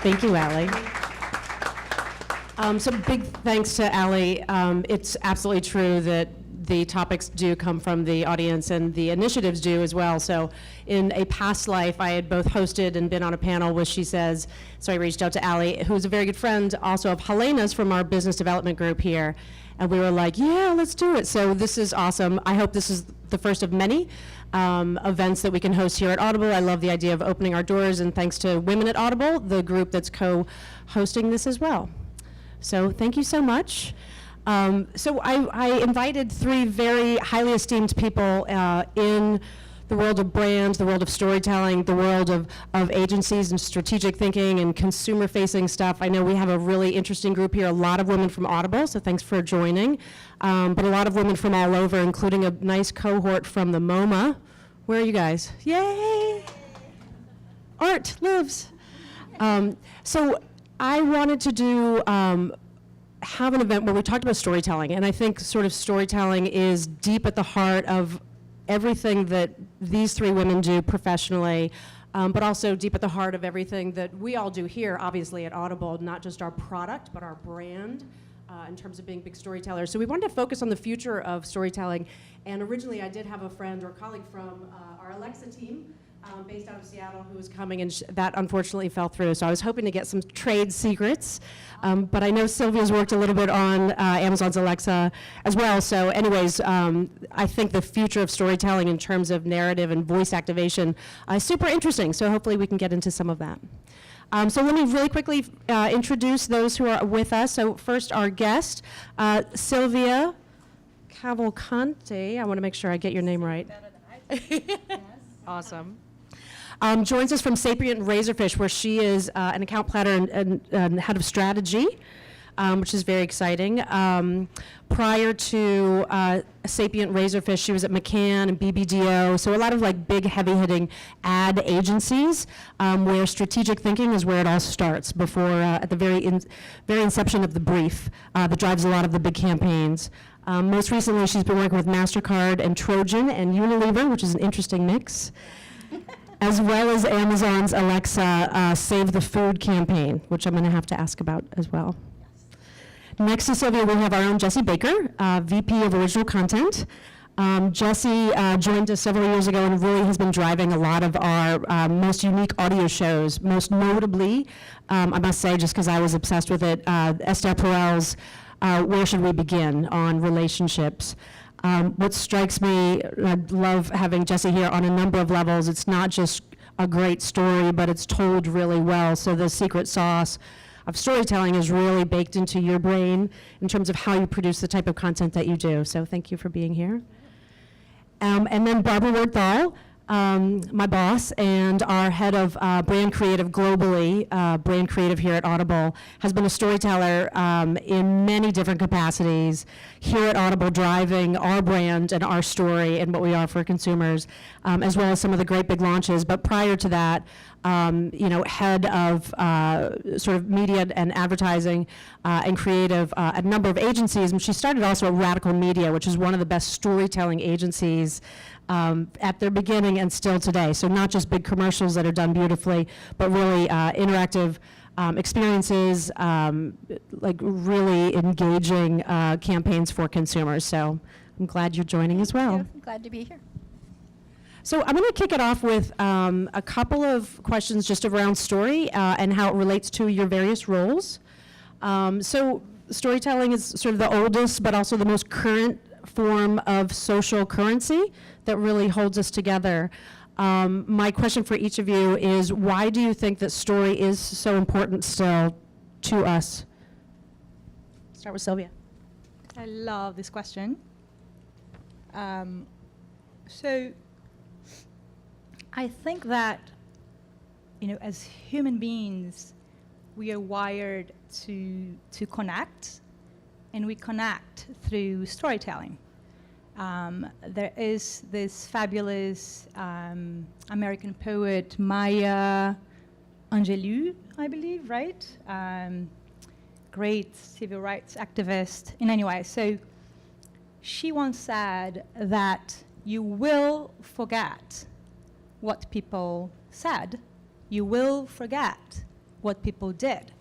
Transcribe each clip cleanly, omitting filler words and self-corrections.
Thank you, Allie. So big thanks to Allie. It's absolutely true that the topics do come from the audience and the initiatives do as well. So in a past life, I had both hosted and been on a panel with SheSays. So I reached out to Allie, who's a very good friend also of Helena's from our business development group here. And we were like, yeah, let's do it. So this is awesome. I hope this is the first of many events that we can host here at Audible. I love the idea of opening our doors, and thanks to Women at Audible, the group that's co-hosting this as well. So thank you so much. So I invited three very highly esteemed people in the world of brands, the world of storytelling, the world of agencies and strategic thinking and consumer-facing stuff. I know we have a really interesting group here, a lot of women from Audible, so thanks for joining. But a lot of women from all over, including a nice cohort from the MoMA. Where are you guys? Yay! Art lives. So I wanted to do have an event where we talked about storytelling, and I think sort of storytelling is deep at the heart of everything that these three women do professionally, but also deep at the heart of everything that we all do here, obviously at Audible, not just our product, but our brand in terms of being big storytellers. So we wanted to focus on the future of storytelling, and originally I did have a friend or colleague from our Alexa team, based out of Seattle, who was coming, and that unfortunately fell through. So I was hoping to get some trade secrets, but I know Silvia's worked a little bit on Amazon's Alexa as well. So anyways, I think the future of storytelling in terms of narrative and voice activation is super interesting. So hopefully we can get into some of that. So let me really quickly introduce those who are with us. So first, our guest, Silvia Cavalcanti. I want to make sure I get your name right. Yes. Awesome. Joins us from Sapient Razorfish, where she is an account planner and head of strategy, which is very exciting. Prior to Sapient Razorfish, she was at McCann and BBDO, so a lot of like big, heavy-hitting ad agencies, where strategic thinking is where it all starts, before at the very inception of the brief that drives a lot of the big campaigns. Most recently, she's been working with MasterCard and Trojan and Unilever, which is an interesting mix, as well as Amazon's Alexa Save the Food campaign, which I'm going to have to ask about as well. Yes. Next to Silvia, we have our own Jessie Baker, VP of Original Content. Jessie joined us several years ago and really has been driving a lot of our most unique audio shows, most notably, I must say, just because I was obsessed with it, Esther Perel's Where Should We Begin on relationships. What strikes me, I love having Jessie here on a number of levels. It's not just a great story, but it's told really well. So the secret sauce of storytelling is really baked into your brain in terms of how you produce the type of content that you do. So thank you for being here. And then Barbara Ward-Thall, my boss and our head of brand creative globally, brand creative here at Audible, has been a storyteller in many different capacities here at Audible, driving our brand and our story and what we offer consumers, as well as some of the great big launches. But prior to that, head of sort of media and advertising and creative at a number of agencies. And she started also at Radical Media, which is one of the best storytelling agencies at their beginning and still today. So not just big commercials that are done beautifully, but really interactive experiences, like really engaging campaigns for consumers. So I'm glad you're joining as well. I'm glad to be here. So I'm going to kick it off with a couple of questions just around story and how it relates to your various roles. So storytelling is sort of the oldest, but also the most current form of social currency that really holds us together. My question for each of you is, why do you think that story is so important still to us? Start with Silvia. I love this question. So I think that, as human beings, we are wired to connect, and we connect through storytelling. There is this fabulous American poet, Maya Angelou, I believe, right? Great civil rights activist. In any way, so she once said that you will forget what people said. You will forget what people did,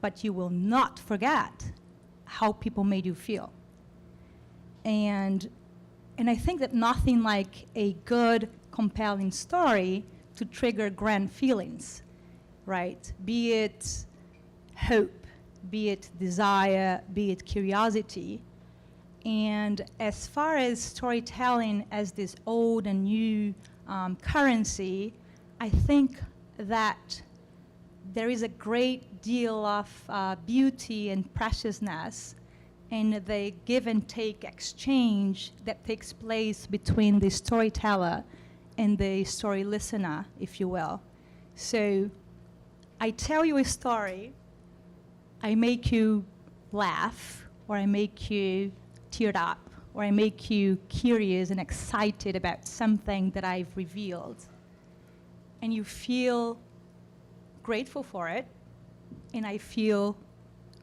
but you will not forget how people made you feel. And I think that nothing like a good, compelling story to trigger grand feelings, right? Be it hope, be it desire, be it curiosity. And as far as storytelling as this old and new currency, I think that there is a great deal of beauty and preciousness in the give and take exchange that takes place between the storyteller and the story listener, if you will. So I tell you a story, I make you laugh, or I make you tear up, or I make you curious and excited about something that I've revealed. And you feel grateful for it, and I feel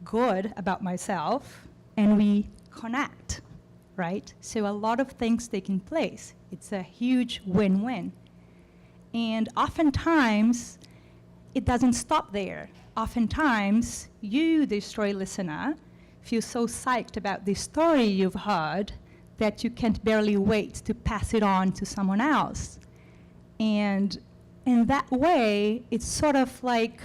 good about myself, and we connect, right? So a lot of things taking place. It's a huge win-win. And oftentimes, it doesn't stop there. Oftentimes, you, the story listener, feel so psyched about the story you've heard that you can't barely wait to pass it on to someone else. And in that way, it's sort of like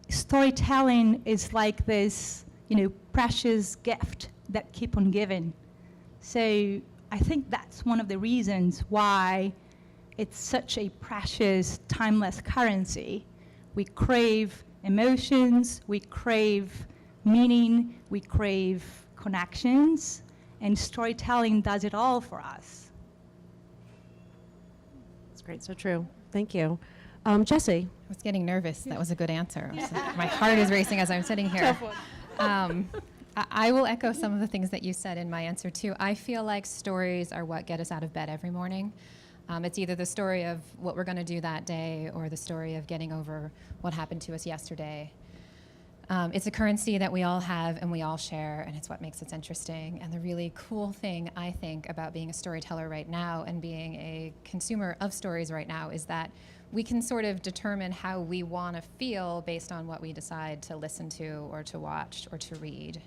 storytelling is like this, precious gift that keep on giving. So I think that's one of the reasons why it's such a precious, timeless currency. We crave emotions, we crave meaning, we crave connections, and storytelling does it all for us. That's great, so true. Thank you. Jesse? I was getting nervous. That was a good answer. My heart is racing as I'm sitting here. I will echo some of the things that you said in my answer, too. I feel like stories are what get us out of bed every morning. It's either the story of what we're going to do that day or the story of getting over what happened to us yesterday. It's a currency that we all have and we all share, and it's what makes it interesting. And the really cool thing, I think, about being a storyteller right now and being a consumer of stories right now is that we can sort of determine how we want to feel based on what we decide to listen to or to watch or to read.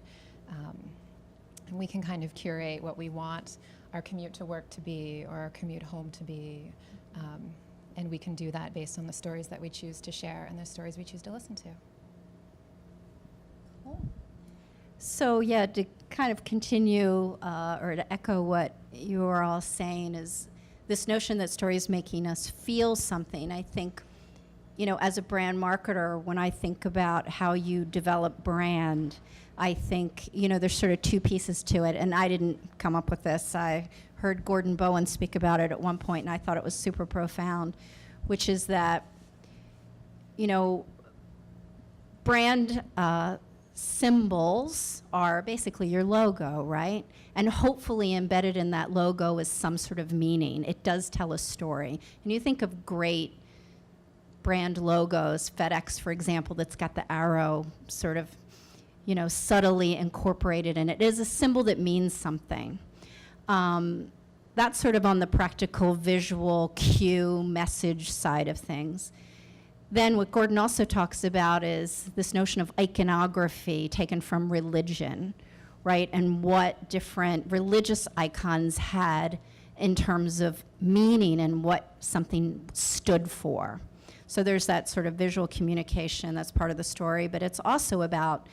And we can kind of curate what we want our commute to work to be or our commute home to be. And we can do that based on the stories that we choose to share and the stories we choose to listen to. So yeah, to kind of continue or to echo what you are all saying is this notion that story is making us feel something. I think, as a brand marketer, when I think about how you develop brand, I think, there's sort of two pieces to it, and I didn't come up with this. I heard Gordon Bowen speak about it at one point, and I thought it was super profound, which is that, brand symbols are basically your logo, right? And hopefully embedded in that logo is some sort of meaning. It does tell a story. And you think of great brand logos, FedEx, for example, that's got the arrow sort of, subtly incorporated in it. It is a symbol that means something. That's sort of on the practical, visual, cue, message side of things. Then what Gordon also talks about is this notion of iconography taken from religion, right? And what different religious icons had in terms of meaning and what something stood for. So there's that sort of visual communication that's part of the story, but it's also about,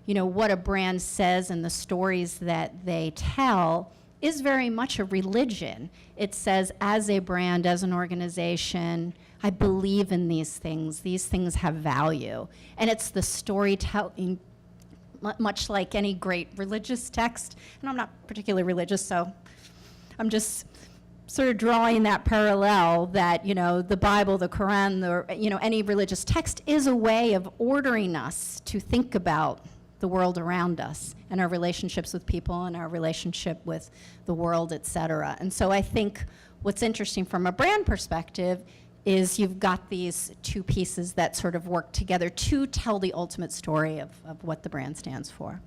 what a brand says and the stories that they tell is very much a religion. It says, as a brand, as an organization, I believe in these things. These things have value. And it's the storytelling, much like any great religious text. And I'm not particularly religious, so I'm just sort of drawing that parallel that, the Bible, the Quran, any religious text is a way of ordering us to think about the world around us and our relationships with people and our relationship with the world, et cetera. And so I think what's interesting from a brand perspective is you've got these two pieces that sort of work together to tell the ultimate story of what the brand stands for.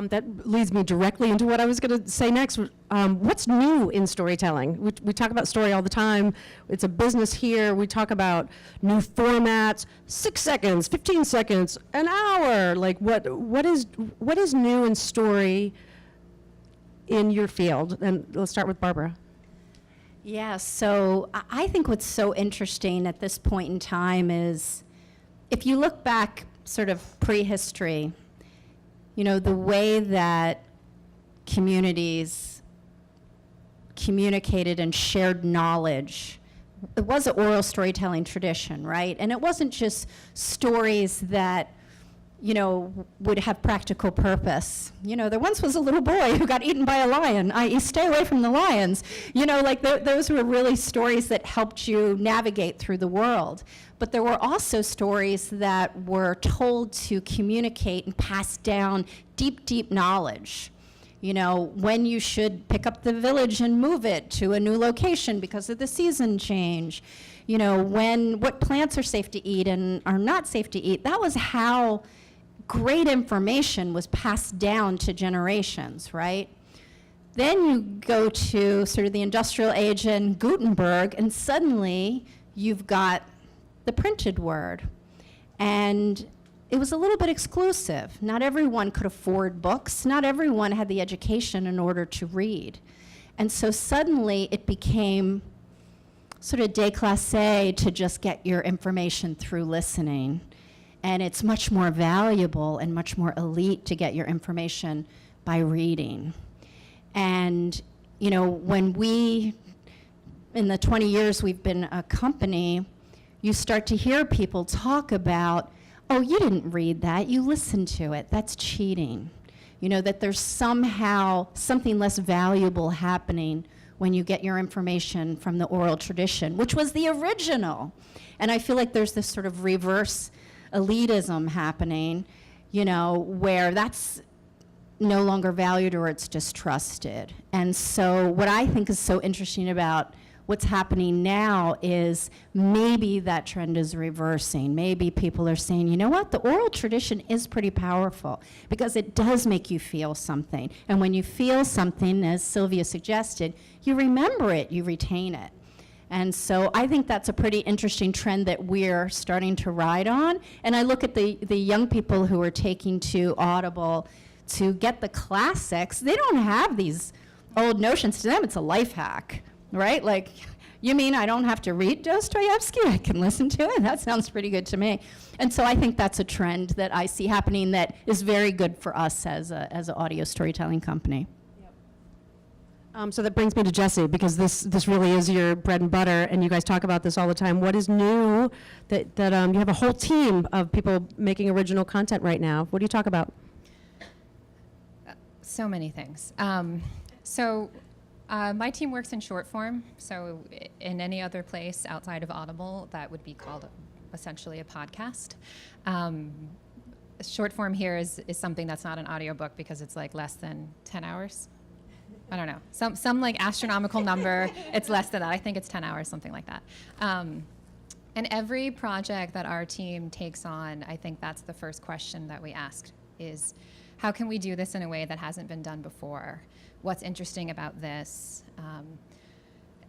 That leads me directly into what I was going to say next. What's new in storytelling? We talk about story all the time. It's a business here. We talk about new formats, 6 seconds, 15 seconds, an hour. Like what is new in story in your field? And let's start with Barbara. Yeah, so I think what's so interesting at this point in time is if you look back sort of prehistory, you know, the way that communities communicated and shared knowledge, it was an oral storytelling tradition, right? And it wasn't just stories that, you know, would have practical purpose. You know, there once was a little boy who got eaten by a lion, i.e. stay away from the lions. You know, like those were really stories that helped you navigate through the world. But there were also stories that were told to communicate and pass down deep, deep knowledge. You know, when you should pick up the village and move it to a new location because of the season change. You know, what plants are safe to eat and are not safe to eat. That was how great information was passed down to generations, right? Then you go to sort of the industrial age and Gutenberg, and suddenly you've got the printed word. And it was a little bit exclusive. Not everyone could afford books. Not everyone had the education in order to read. And so suddenly it became sort of déclassé to just get your information through listening. And it's much more valuable and much more elite to get your information by reading. And, you know, when in the 20 years we've been a company, you start to hear people talk about, oh, you didn't read that, you listened to it, that's cheating. You know, that there's somehow something less valuable happening when you get your information from the oral tradition, which was the original. And I feel like there's this sort of reverse elitism happening, you know, where that's no longer valued or it's distrusted. And so what I think is so interesting about what's happening now is maybe that trend is reversing. Maybe people are saying, you know what, the oral tradition is pretty powerful because it does make you feel something. And when you feel something, as Silvia suggested, you remember it, you retain it. And so I think that's a pretty interesting trend that we're starting to ride on. And I look at the young people who are taking to Audible to get the classics. They don't have these old notions. To them, it's a life hack, right? Like, you mean I don't have to read Dostoevsky? I can listen to it? That sounds pretty good to me. And so I think that's a trend that I see happening that is very good for us as an audio storytelling company. So that brings me to Jesse, because this really is your bread and butter, and you guys talk about this all the time. What is new that you have a whole team of people making original content right now? What do you talk about? So many things. My team works in short form, so in any other place outside of Audible, that would be called essentially a podcast. Short form here is something that's not an audiobook because it's like less than 10 hours. I don't know, some like astronomical number. It's less than that. I think it's 10 hours, something like that. And every project that our team takes on, I think that's the first question that we ask is, how can we do this in a way that hasn't been done before? What's interesting about this?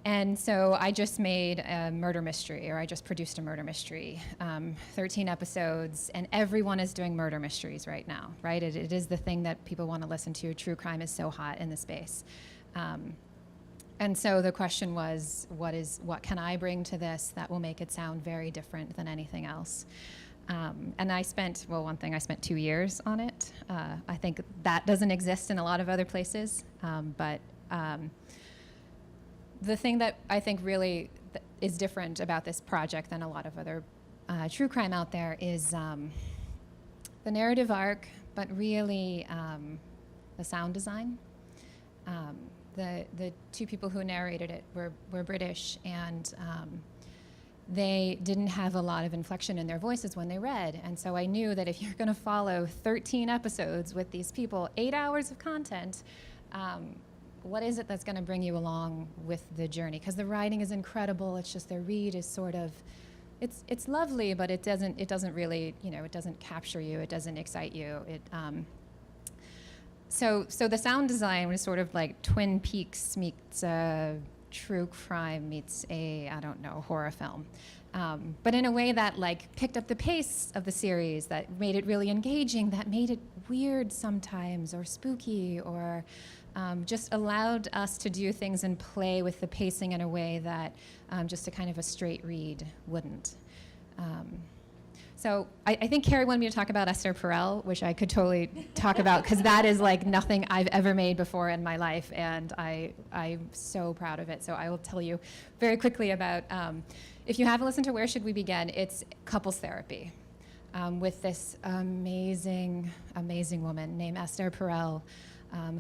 And so I just made a murder mystery, or I just produced a murder mystery, 13 episodes, and everyone is doing murder mysteries right now, right? It is the thing that people want to listen to. True crime is so hot in the space. And so the question was, what can I bring to this that will make it sound very different than anything else? And I spent 2 years on it. I think that doesn't exist in a lot of other places, but the thing that I think really is different about this project than a lot of other true crime out there is the narrative arc, but really the sound design. The two people who narrated it were British, and they didn't have a lot of inflection in their voices when they read. And so I knew that if you're going to follow 13 episodes with these people, 8 hours of content, what is it that's going to bring you along with the journey? Because the writing is incredible. It's just their read is sort of, it's lovely, but it doesn't really, it doesn't capture you. It doesn't excite you. So the sound design was sort of like Twin Peaks meets true crime meets I don't know, horror film. But in a way that like picked up the pace of the series, that made it really engaging, that made it weird sometimes or spooky, or just allowed us to do things and play with the pacing in a way that just a kind of a straight read wouldn't. So I think Kari wanted me to talk about Esther Perel, which I could totally talk about, because that is like nothing I've ever made before in my life, and I'm so proud of it. So I will tell you very quickly about, if you haven't listened to Where Should We Begin, it's couples therapy with this amazing, amazing woman named Esther Perel,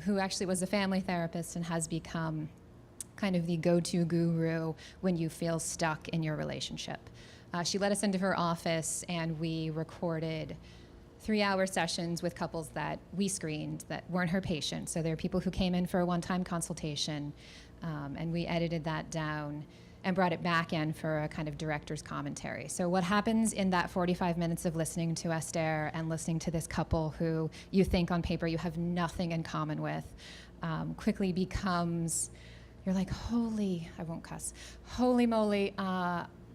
who actually was a family therapist and has become kind of the go-to guru when you feel stuck in your relationship. She let us into her office, and we recorded 3-hour sessions with couples that we screened that weren't her patients. So there are people who came in for a one-time consultation, and we edited that down and brought it back in for a kind of director's commentary. So what happens in that 45 minutes of listening to Esther and listening to this couple who you think on paper you have nothing in common with, quickly becomes, you're like, holy, I won't cuss, holy moly,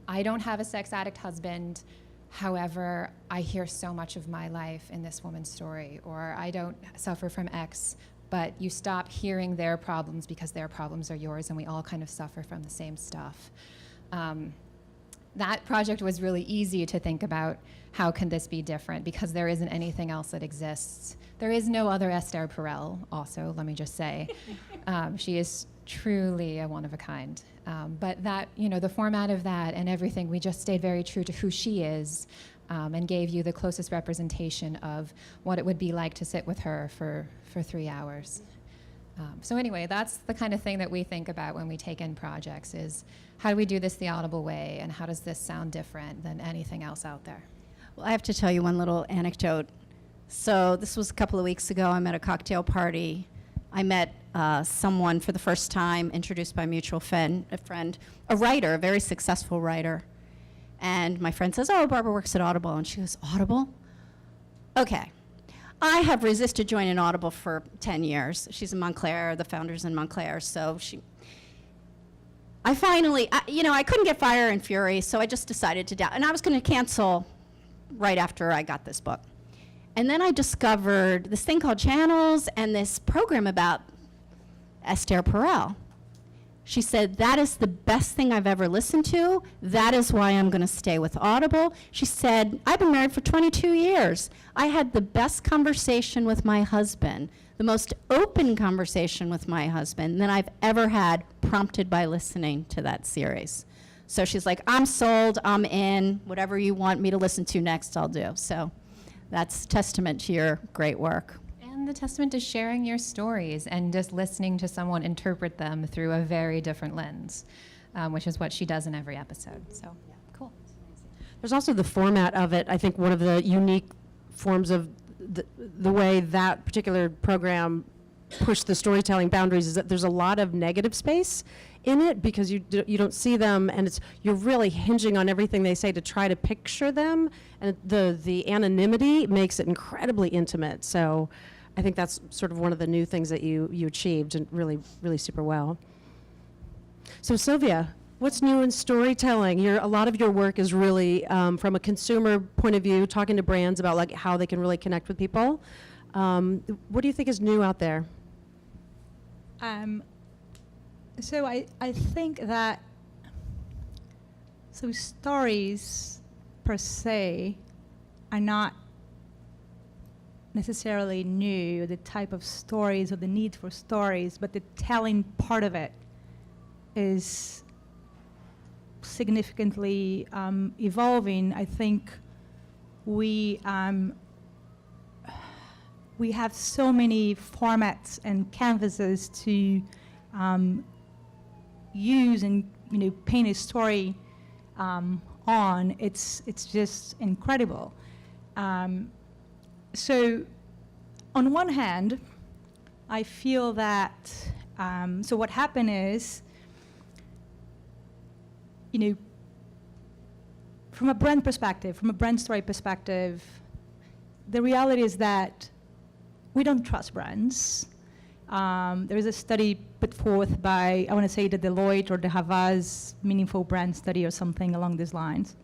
I don't have a sex addict husband. However, I hear so much of my life in this woman's story, or I don't suffer from X, but you stop hearing their problems because their problems are yours, and we all kind of suffer from the same stuff. That project was really easy to think about, how can this be different, because there isn't anything else that exists. There is no other Esther Perel, also, let me just say. She is truly a one of a kind. But that, the format of that and everything, we just stayed very true to who she is, and gave you the closest representation of what it would be like to sit with her for 3 hours. So anyway, that's the kind of thing that we think about when we take in projects, is how do we do this the Audible way, and how does this sound different than anything else out there? Well, I have to tell you one little anecdote. So this was a couple of weeks ago. I'm at a cocktail party. I met someone for the first time, introduced by a mutual friend, a writer, a very successful writer. And my friend says, oh, Barbara works at Audible. And she goes, Audible? Okay. I have resisted joining Audible for 10 years. She's in Montclair, the founder's in Montclair. So I finally, I couldn't get fire and fury, so I just decided to and I was going to cancel right after I got this book. And then I discovered this thing called Channels and this program about Esther Perel. She said, that is the best thing I've ever listened to. That is why I'm going to stay with Audible. She said, I've been married for 22 years. I had the best conversation with my husband, the most open conversation with my husband that I've ever had, prompted by listening to that series. So she's like, I'm sold, I'm in, whatever you want me to listen to next, I'll do. So that's testament to your great work. And the testament to sharing your stories and just listening to someone interpret them through a very different lens, which is what she does in every episode. So, yeah, cool. There's also the format of it. I think one of the unique forms of the way that particular program pushed the storytelling boundaries is that there's a lot of negative space in it, because you don't see them, and you're really hinging on everything they say to try to picture them, and the anonymity makes it incredibly intimate. So I think that's sort of one of the new things that you achieved, and really, really super well. So Silvia, what's new in storytelling? A lot of your work is really from a consumer point of view, talking to brands about like how they can really connect with people. What do you think is new out there? So I think that, so stories per se are not necessarily new, the type of stories or the need for stories, but the telling part of it is significantly evolving. I think we have so many formats and canvases to use and paint a story on. It's just incredible. So on one hand, I feel that so what happened is, from a brand perspective, from a brand story perspective, the reality is that we don't trust brands. There is a study put forth by, I want to say, the Deloitte or the Havas Meaningful Brand Study or something along these lines,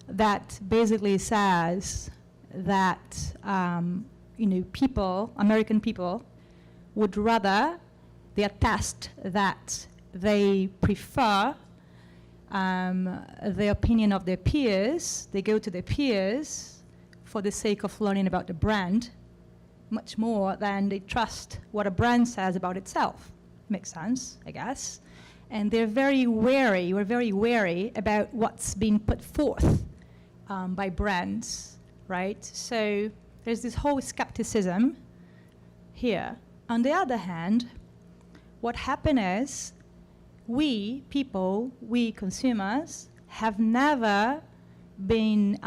that basically says that people, American people, would rather, they attest that they prefer the opinion of their peers. They go to their peers for the sake of learning about the brand much more than they trust what a brand says about itself. Makes sense, I guess. And they're very wary, we're very wary about what's being put forth by brands, right? So there's this whole skepticism here. On the other hand, what happened is we people, we consumers, have never been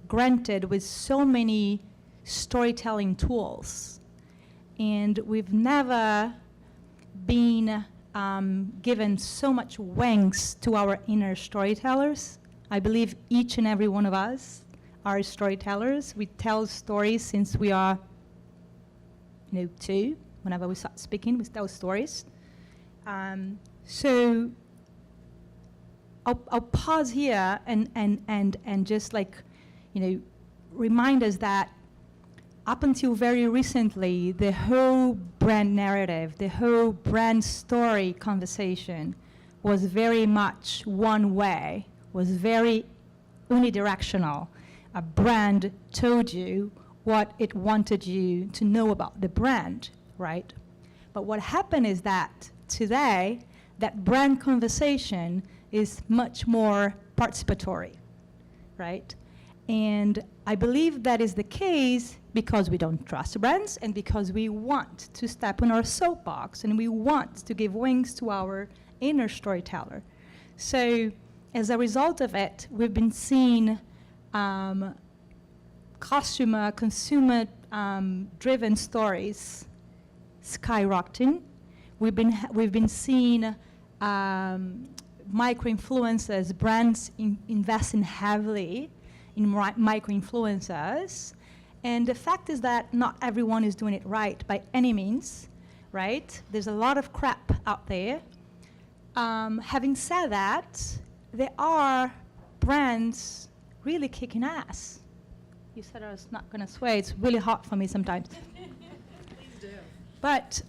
granted with so many storytelling tools. And we've never been given so much wings to our inner storytellers. I believe each and every one of us are storytellers. We tell stories since we are 2. Whenever we start speaking, we tell stories. So I'll pause here and just remind us that up until very recently, the whole brand narrative, the whole brand story conversation was very much one way, was very unidirectional. A brand told you what it wanted you to know about the brand, right? But what happened is that today, that brand conversation is much more participatory, right? And I believe that is the case because we don't trust brands and because we want to step on our soapbox and we want to give wings to our inner storyteller. So as a result of it, we've been seeing consumer-driven stories skyrocketing. We've been seeing micro-influencers, brands investing heavily in micro-influencers. And the fact is that not everyone is doing it right by any means, right? There's a lot of crap out there. Having said that, there are brands really kicking ass. You said I was not going to swear. It's really hot for me sometimes. Please do. But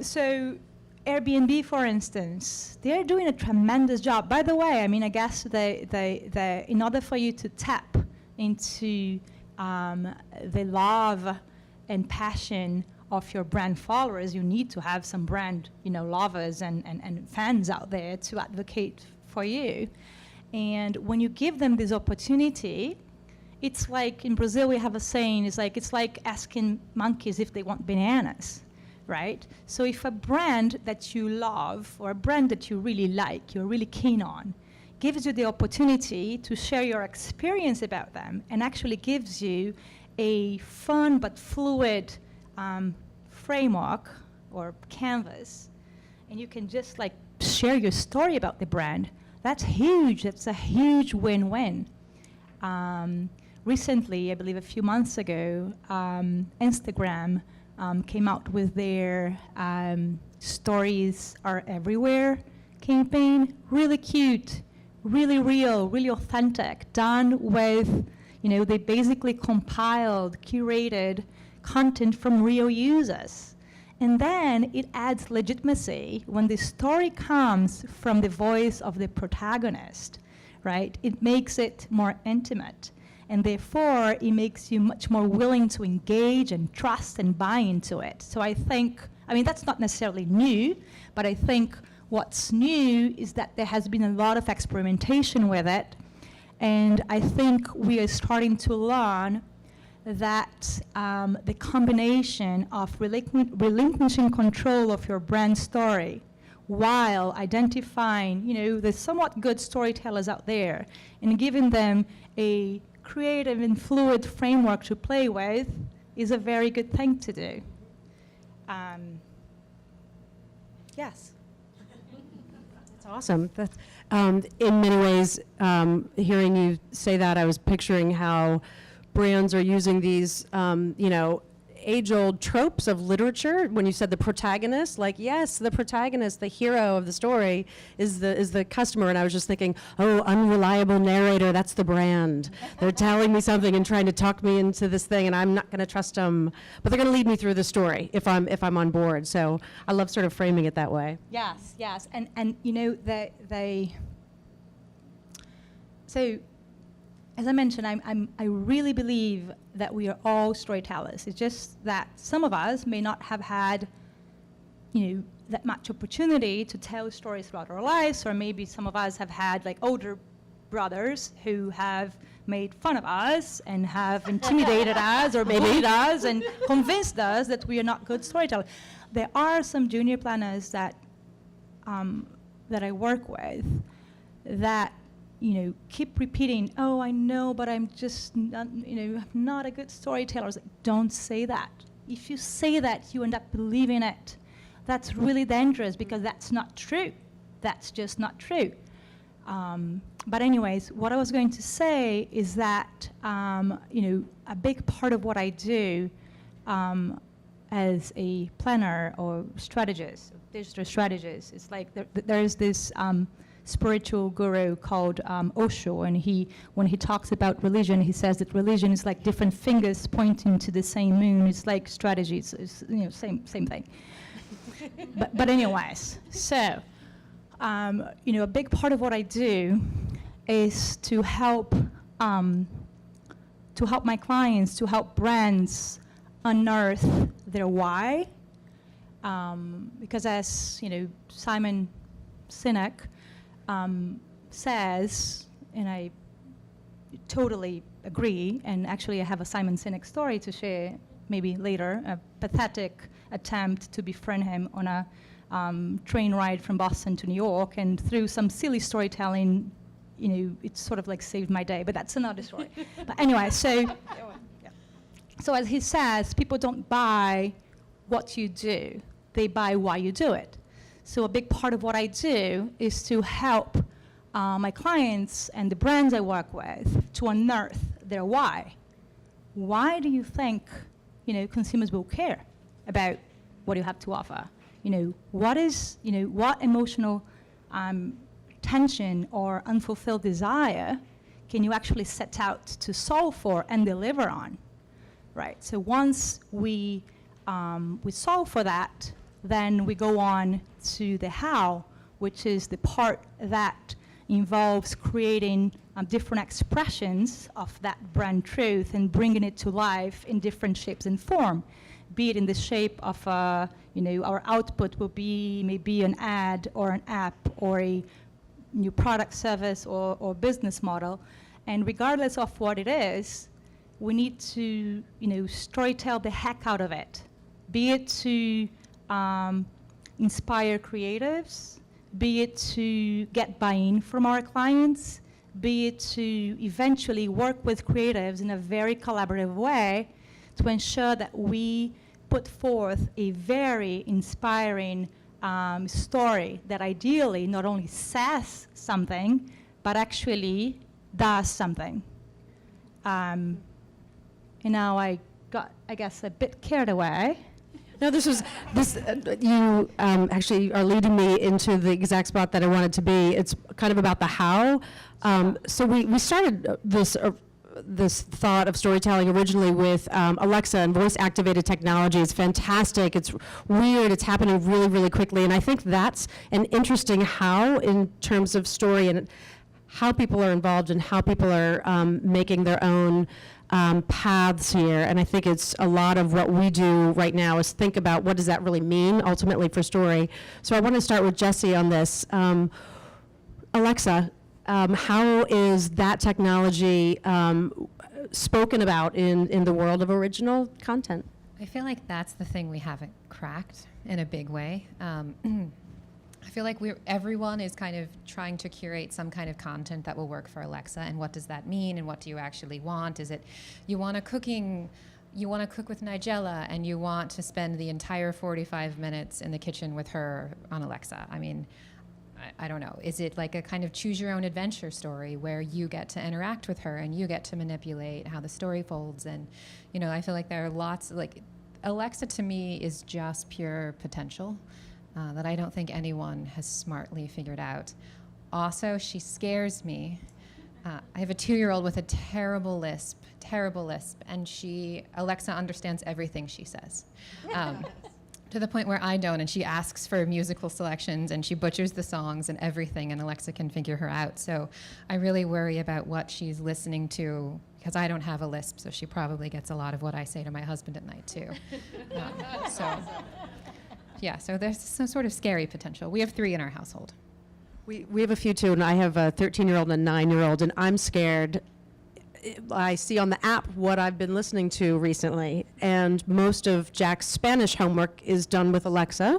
so Airbnb, for instance, they're doing a tremendous job. By the way, I mean, I guess they in order for you to tap into the love and passion of your brand followers, you need to have some brand, lovers and fans out there to advocate for you. And when you give them this opportunity, it's like in Brazil we have a saying, it's like asking monkeys if they want bananas, right? So if a brand that you love or a brand that you really like, you're really keen on, gives you the opportunity to share your experience about them and actually gives you a fun but fluid framework or canvas, and you can just share your story about the brand, that's huge. That's a huge win-win. Recently, I believe a few months ago, Instagram came out with their Stories Are Everywhere campaign. Really cute, really real, really authentic, done with, they basically compiled, curated content from real users. And then it adds legitimacy when the story comes from the voice of the protagonist, right? It makes it more intimate. And therefore, it makes you much more willing to engage and trust and buy into it. So I think, that's not necessarily new, but I think what's new is that there has been a lot of experimentation with it. And I think we are starting to learn that the combination of relinquishing control of your brand story while identifying, the somewhat good storytellers out there and giving them a creative and fluid framework to play with is a very good thing to do. Yes. That's awesome. That's, in many ways, hearing you say that, I was picturing how brands are using these, age-old tropes of literature. When you said the protagonist, like, yes, the protagonist, the hero of the story is the customer. And I was just thinking, oh, unreliable narrator, that's the brand. They're telling me something and trying to talk me into this thing, and I'm not going to trust them. But they're going to lead me through the story if I'm on board. So I love sort of framing it that way. Yes, yes. And you know, so as I mentioned, I really believe that we are all storytellers. It's just that some of us may not have had, that much opportunity to tell stories throughout our lives, or maybe some of us have had like older brothers who have made fun of us and have intimidated us or bullied us and convinced us that we are not good storytellers. There are some junior planners that I work with that keep repeating, oh, I know, but I'm just not, I'm not a good storyteller. Like, don't say that. If you say that, you end up believing it. That's really dangerous because that's not true. That's just not true. But anyways, what I was going to say is that, a big part of what I do as a planner or strategist, digital strategist, it's like there's this spiritual guru called Osho, and when he talks about religion, he says that religion is like different fingers pointing to the same moon. It's like strategy. It's same thing. but anyways, so a big part of what I do is to help my clients, to help brands unearth their why, because as Simon Sinek says, and I totally agree, and actually I have a Simon Sinek story to share maybe later, a pathetic attempt to befriend him on a train ride from Boston to New York, and through some silly storytelling, it sort of like saved my day, but that's another story. But anyway, so as he says, people don't buy what you do, they buy why you do it. So a big part of what I do is to help my clients and the brands I work with to unearth their why. Why do you think, consumers will care about what you have to offer? What emotional tension or unfulfilled desire can you actually set out to solve for and deliver on, right? So once we solve for that, then we go on to the how, which is the part that involves creating different expressions of that brand truth and bringing it to life in different shapes and form, be it in the shape of, our output will be maybe an ad or an app or a new product, service, or business model. And regardless of what it is, we need to, storytell the heck out of it, be it to inspire creatives, be it to get buy-in from our clients, be it to eventually work with creatives in a very collaborative way to ensure that we put forth a very inspiring story that ideally not only says something, but actually does something. And now I got, I guess, a bit carried away. No, you actually are leading me into the exact spot that I wanted to be. It's kind of about the how. So we started this thought of storytelling originally with Alexa and voice-activated technology. It's fantastic. It's weird. It's happening really, really quickly. And I think that's an interesting how in terms of story and how people are involved and how people are making their own paths here. And I think it's a lot of what we do right now is think about what does that really mean ultimately for story. So I want to start with Jessie on this. Alexa, how is that technology spoken about in the world of original content? I feel like that's the thing we haven't cracked in a big way. I feel like everyone is kind of trying to curate some kind of content that will work for Alexa, and what does that mean, and what do you actually want? Is it you want to cook with Nigella, and you want to spend the entire 45 minutes in the kitchen with her on Alexa? I mean, I don't know. Is it like a kind of choose your own adventure story where you get to interact with her and you get to manipulate how the story folds? And, I feel like there are lots, like, Alexa to me is just pure potential that I don't think anyone has smartly figured out. Also, she scares me. I have a 2-year-old with a terrible lisp, and Alexa understands everything she says. To the point where I don't, and she asks for musical selections, and she butchers the songs and everything, and Alexa can figure her out. So I really worry about what she's listening to, because I don't have a lisp, so she probably gets a lot of what I say to my husband at night, too. So there's some sort of scary potential. We have 3 in our household. We have a few too, and I have a 13-year-old and a 9-year-old, and I'm scared. I see on the app what I've been listening to recently, and most of Jack's Spanish homework is done with Alexa.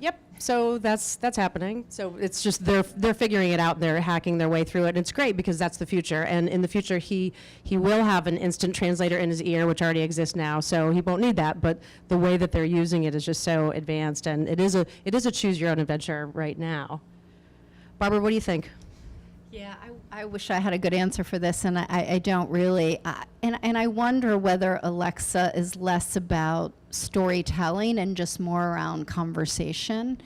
Yep, so that's happening. So it's just they're figuring it out. They're hacking their way through it. And it's great because that's the future. And in the future, he will have an instant translator in his ear, which already exists now. So he won't need that. But the way that they're using it is just so advanced, and it is a choose your own adventure right now. Barbara, what do you think? Yeah, I wish I had a good answer for this, and I don't really. And I wonder whether Alexa is less about storytelling and just more around conversation.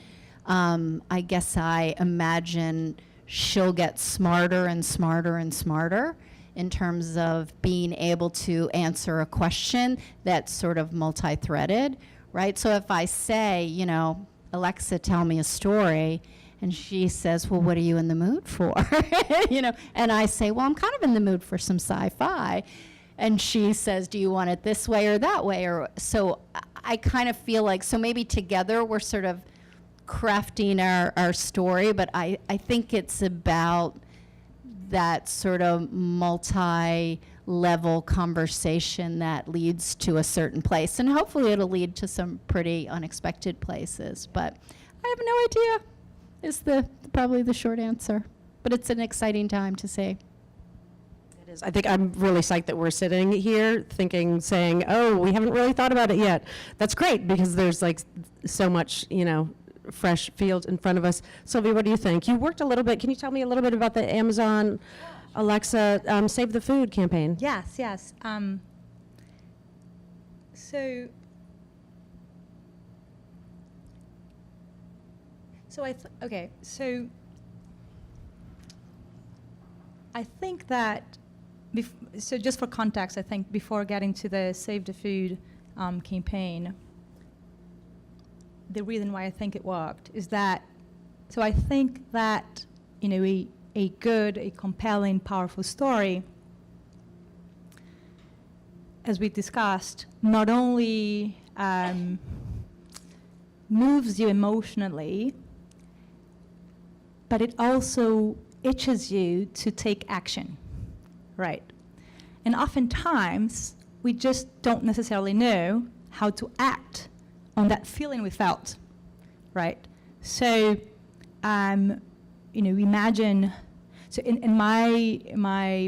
I guess I imagine she'll get smarter and smarter and smarter in terms of being able to answer a question that's sort of multi-threaded, right? So if I say, Alexa, tell me a story, and she says, well, what are you in the mood for? And I say, well, I'm kind of in the mood for some sci-fi. And she says, do you want it this way or that way? So I kind of feel like, so maybe together we're sort of crafting our story, but I think it's about that sort of multi-level conversation that leads to a certain place. And hopefully it'll lead to some pretty unexpected places. But I have no idea. Is probably the short answer, but it's an exciting time to see. It is. I think I'm really psyched that we're sitting here saying, oh, we haven't really thought about it yet. That's great because there's like so much, fresh field in front of us. Silvia, what do you think? You worked a little bit. Can you tell me a little bit about the Amazon Alexa Save the Food campaign? Yes. So I think that, so just for context, I think before getting to the Save the Food campaign, the reason why I think it worked is that, so I think that, a good, a compelling, powerful story, as we discussed, not only moves you emotionally, but it also itches you to take action, right? And oftentimes, we just don't necessarily know how to act on that feeling we felt, right? So, imagine, so in my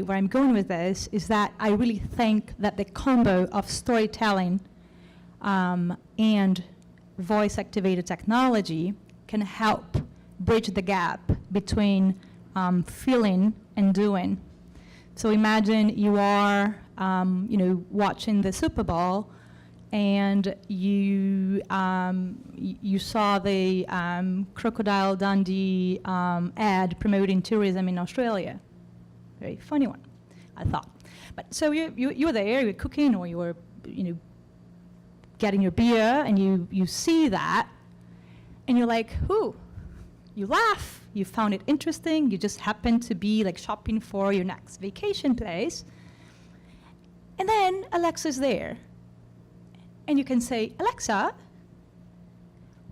where I'm going with this is that I really think that the combo of storytelling and voice-activated technology can help bridge the gap between feeling and doing. So imagine you are, watching the Super Bowl, and you saw the Crocodile Dundee ad promoting tourism in Australia. Very funny one, I thought. But so you were there, you were cooking, or you were, getting your beer, and you see that, and you're like, ooh. You laugh, you found it interesting, you just happen to be like shopping for your next vacation place. And then Alexa's there. And you can say, Alexa,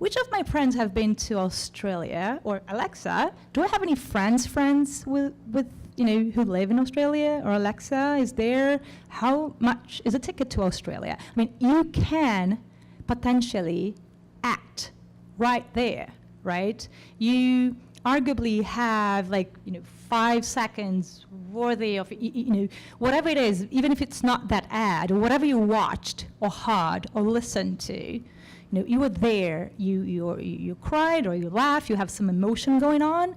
which of my friends have been to Australia? Or Alexa, do I have any friends with who live in Australia? Or Alexa, is there, how much is a ticket to Australia? I mean, you can potentially act right there. Right? You arguably have 5 seconds worthy of, whatever it is, even if it's not that ad, or whatever you watched or heard or listened to, you were there, you cried or you laughed, you have some emotion going on,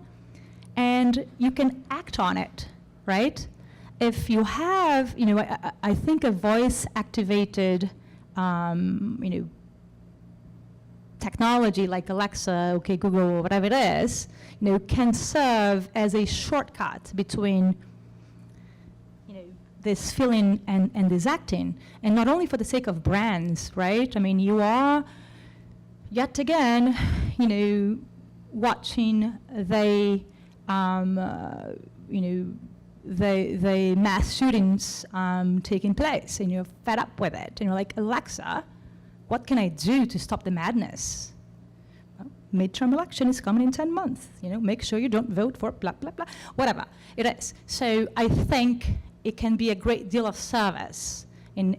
and you can act on it, right? If you have, I think a voice-activated technology like Alexa, OK Google, whatever it is, can serve as a shortcut between this feeling and this acting, and not only for the sake of brands, right? I mean, you are yet again, watching the mass shootings taking place, and you're fed up with it, and you're like, Alexa, what can I do to stop the madness? Well, midterm election is coming in 10 months. Make sure you don't vote for blah, blah, blah, whatever it is. So I think it can be a great deal of service in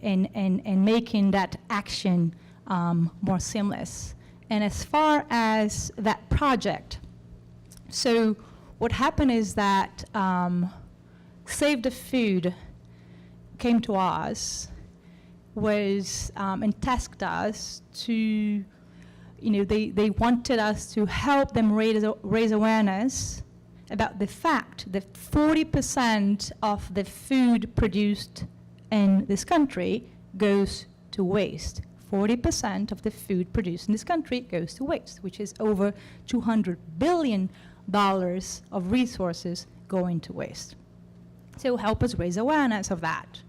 making that action more seamless. And as far as that project, so what happened is that Save the Food came to us, and tasked us to, they wanted us to help them raise awareness about the fact that 40% of the food produced in this country goes to waste. 40% of the food produced in this country goes to waste, which is over $200 billion of resources going to waste. So help us raise awareness of that.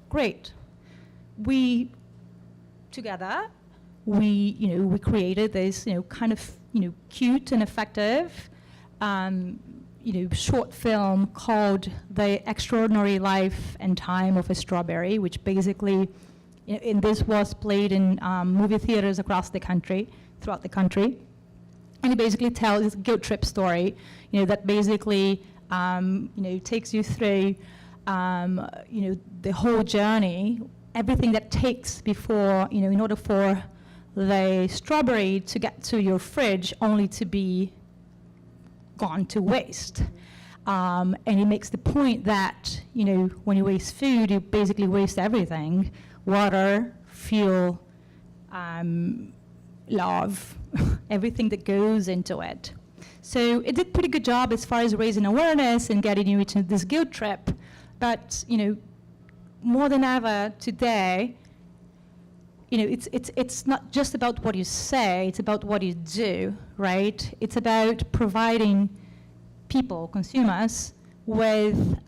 Great. We created this, kind of, cute and effective, short film called The Extraordinary Life and Time of a Strawberry, which basically, and this was played in movie theaters across the country, throughout the country. And it basically tells this guilt trip story, that basically, takes you through, the whole journey, everything that takes before, in order for the strawberry to get to your fridge only to be gone to waste. And it makes the point that, when you waste food, you basically waste everything: water, fuel, love, everything that goes into it. So it did a pretty good job as far as raising awareness and getting you into this guilt trip. But, more than ever today, it's not just about what you say, it's about what you do, right? It's about providing people, consumers, with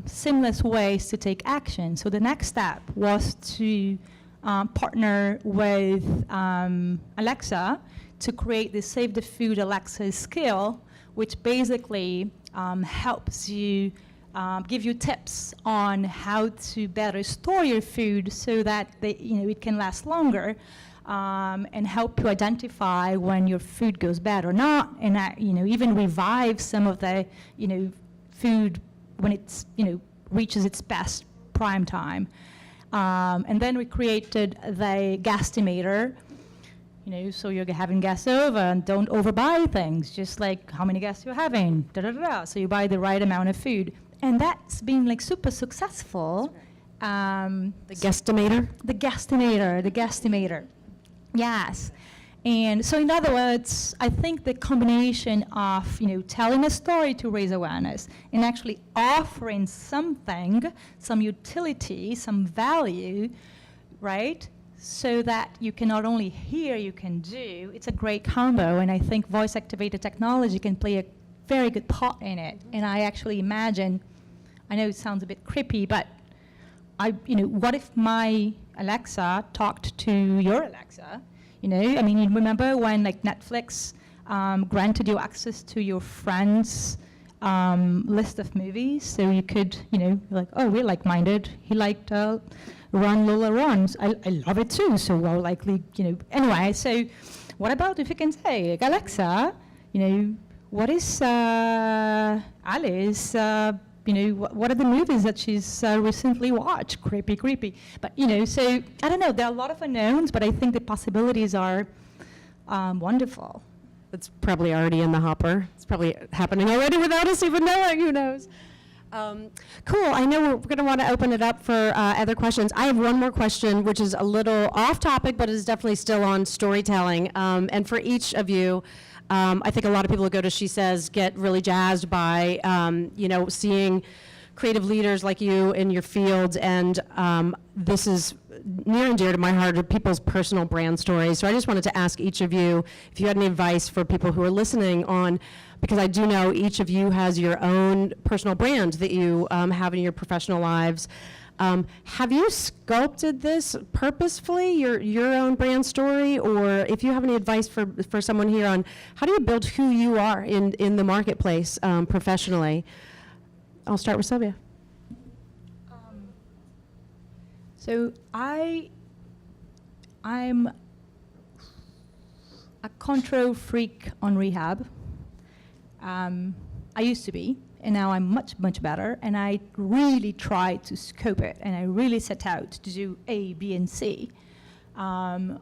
seamless ways to take action. So the next step was to partner with Alexa to create the Save the Food Alexa skill, which basically helps you, give you tips on how to better store your food so that it can last longer, and help you identify when your food goes bad or not, and even revive some of the food when it's reaches its best prime time. And then we created the guesstimator. So you're having guests over, and don't overbuy things, just like how many guests you're having, so you buy the right amount of food. And that's been super successful. The guesstimator? The guesstimator. Yes. And so in other words, I think the combination of, telling a story to raise awareness and actually offering something, some utility, some value, right? So that you can not only hear, you can do. It's a great combo, and I think voice-activated technology can play a very good part in it. And I actually imagine, I know it sounds a bit creepy, but what if my Alexa talked to your Alexa? You remember when Netflix granted you access to your friends' list of movies, so you could, like, oh, we're like-minded. He liked Run, Lola, Runs. I love it too, so we'll likely, Anyway, so what about if you can say, Alexa, what is Alice, what are the movies that she's recently watched? Creepy. But, so, I don't know, there are a lot of unknowns, but I think the possibilities are wonderful. It's probably already in the hopper. It's probably happening already without us even knowing, who knows? Cool, I know we're going to want to open it up for other questions. I have one more question, which is a little off topic, but is definitely still on storytelling. And for each of you, I think a lot of people who go to SheSays get really jazzed by, seeing creative leaders like you in your field, and this is near and dear to my heart, are people's personal brand stories. So I just wanted to ask each of you if you had any advice for people who are listening on, because I do know each of you has your own personal brand that you have in your professional lives. Have you sculpted this purposefully, your own brand story? Or if you have any advice for someone here on how do you build who you are in the marketplace professionally? I'll start with Silvia. So I'm a control freak on rehab. I used to be, and now I'm much, much better. And I really tried to scope it, and I really set out to do A, B, and C. And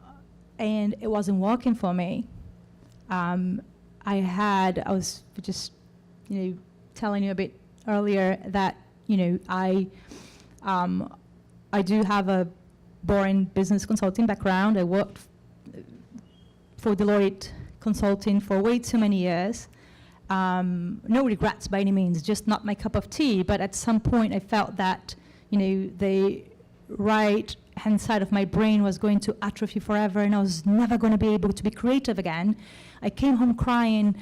it wasn't working for me. I was just, telling you a bit earlier that, I do have a boring business consulting background. I worked for Deloitte Consulting for way too many years. No regrets by any means, just not my cup of tea. But at some point I felt that, the right hand side of my brain was going to atrophy forever, and I was never going to be able to be creative again. I came home crying,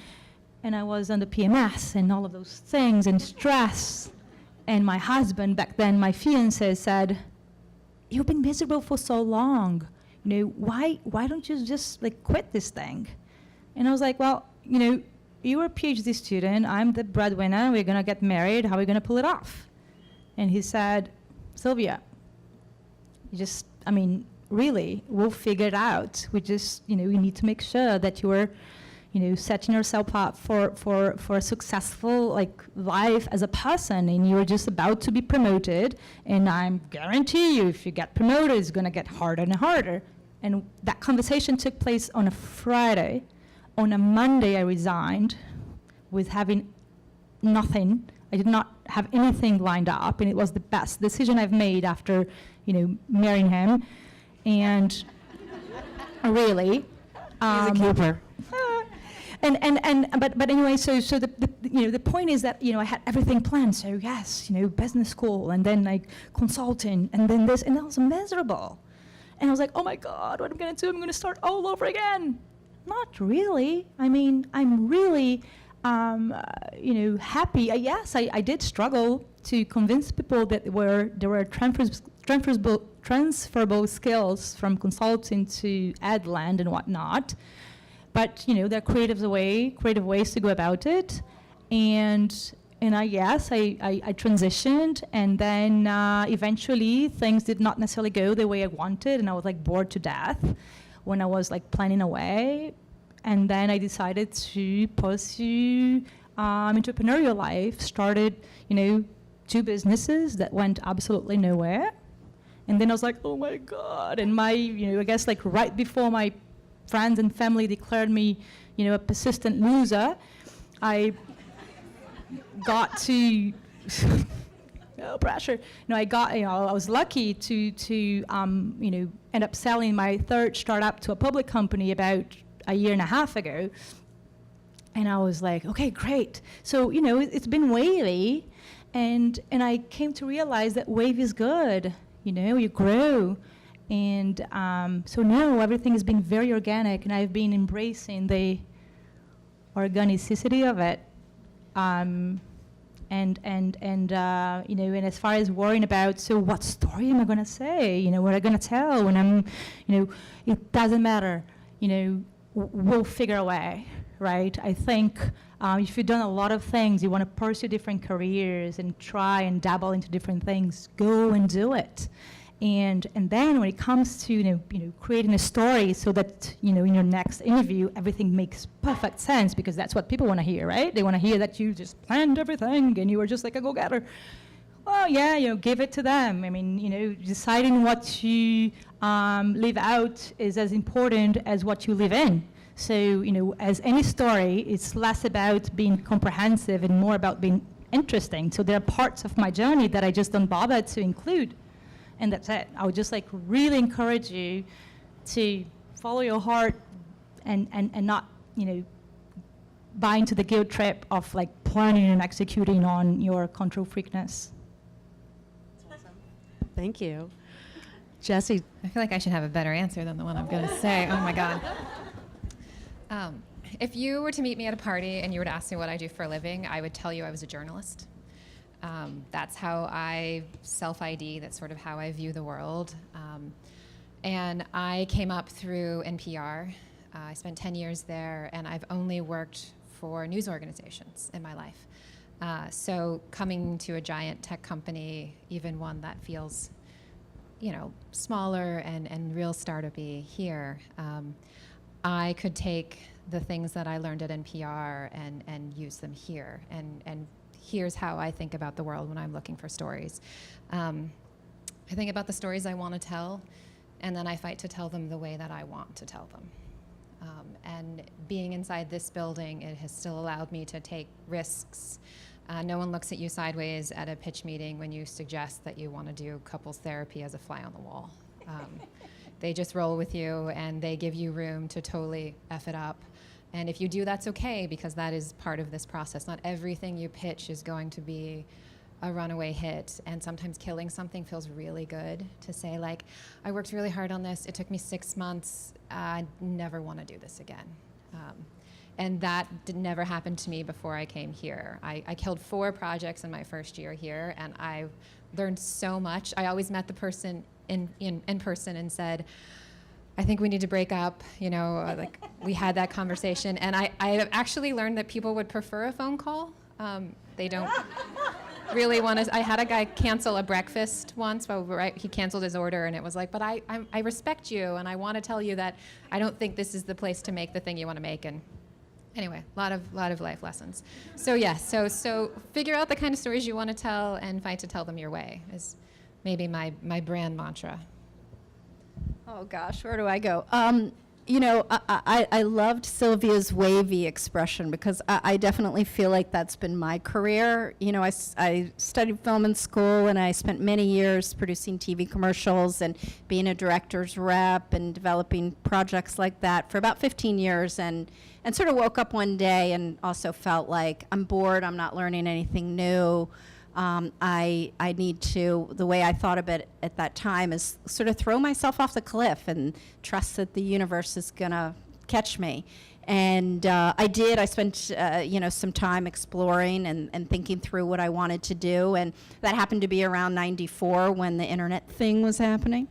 and I was under PMS and all of those things and stress. And my husband, back then my fiancé, said, "You've been miserable for so long. Why don't you just quit this thing?" And I was like, well, you're a PhD student, I'm the breadwinner, we're gonna get married, how are we gonna pull it off? And he said, "Silvia, really, we'll figure it out. We just, we need to make sure that you're, setting yourself up for a successful life as a person, and you're just about to be promoted, and I guarantee you, if you get promoted, it's gonna get harder and harder." And that conversation took place on a Friday. On a Monday, I resigned with having nothing. I did not have anything lined up, and it was the best decision I've made after, marrying him. And really, He's a keeper. But anyway, so the point is that I had everything planned. So yes, business school, and then consulting, and then this, and I was miserable. And I was like, oh my God, what am I gonna do? I'm gonna start all over again. Not really. I'm really, happy. Yes, I did struggle to convince people that there were transferable skills from consulting to ad land and whatnot. But there are creative ways to go about it. And I transitioned, and then eventually things did not necessarily go the way I wanted, and I was bored to death when I was planning away. And then I decided to pursue entrepreneurial life, started, 2 businesses that went absolutely nowhere. And then I was like, oh my God. And I guess right before my friends and family declared me, a persistent loser, I got to, no pressure. I was lucky to end up selling my 3rd startup to a public company about a year and a half ago. And I was like, okay, great. So, it's been wavy, and I came to realize that wave is good. You grow. And so now everything has been very organic, and I've been embracing the organicity of it. And as far as worrying about, so what story am I going to say? What am I going to tell when I'm, it doesn't matter. We'll figure a way, right? I think if you've done a lot of things, you want to pursue different careers and try and dabble into different things, go and do it. And then when it comes to creating a story so that in your next interview everything makes perfect sense, because that's what people want to hear, right? They want to hear that you just planned everything and you were just like a go-getter. Well, yeah, give it to them. Deciding what you leave out is as important as what you leave in. So as any story, it's less about being comprehensive and more about being interesting. So there are parts of my journey that I just don't bother to include. And that's it. I would just really encourage you to follow your heart and not, buy into the guilt trip of planning and executing on your control freakness. Thank you. Jesse. I feel like I should have a better answer than the one I'm going to say. Oh my God. If you were to meet me at a party and you were to ask me what I do for a living, I would tell you I was a journalist. That's how I self-ID. That's sort of how I view the world. And I came up through NPR. I spent 10 years there, and I've only worked for news organizations in my life. So coming to a giant tech company, even one that feels, smaller and real startup-y here, I could take the things that I learned at NPR and use them here. And here's how I think about the world when I'm looking for stories. I think about the stories I want to tell, and then I fight to tell them the way that I want to tell them. And being inside this building, it has still allowed me to take risks. No one looks at you sideways at a pitch meeting when you suggest that you want to do couples therapy as a fly on the wall. They just roll with you, and they give you room to totally F it up. And if you do, that's okay, because that is part of this process. Not everything you pitch is going to be a runaway hit, and sometimes killing something feels really good to say, like, I worked really hard on this, it took me 6 months, I never want to do this again. And that never happened to me before I came here. I killed 4 projects in my first year here, and I learned so much. I always met the person in person and said, I think we need to break up, like we had that conversation. And I actually learned that people would prefer a phone call. They don't really want to. I had a guy cancel a breakfast once, but he canceled his order, and it was like, but I respect you, and I want to tell you that I don't think this is the place to make the thing you want to make. And anyway, a lot of life lessons. So yes, so figure out the kind of stories you want to tell and fight to tell them your way is maybe my brand mantra. Oh gosh, where do I go? I loved Silvia's wavy expression, because I definitely feel like that's been my career. I studied film in school, and I spent many years producing TV commercials and being a director's rep and developing projects like that for about 15 years, and sort of woke up one day and also felt like I'm bored, I'm not learning anything new. I need to, the way I thought of it at that time is sort of throw myself off the cliff and trust that the universe is going to catch me. And I did. I spent, some time exploring and thinking through what I wanted to do. And that happened to be around 94 when the internet thing was happening,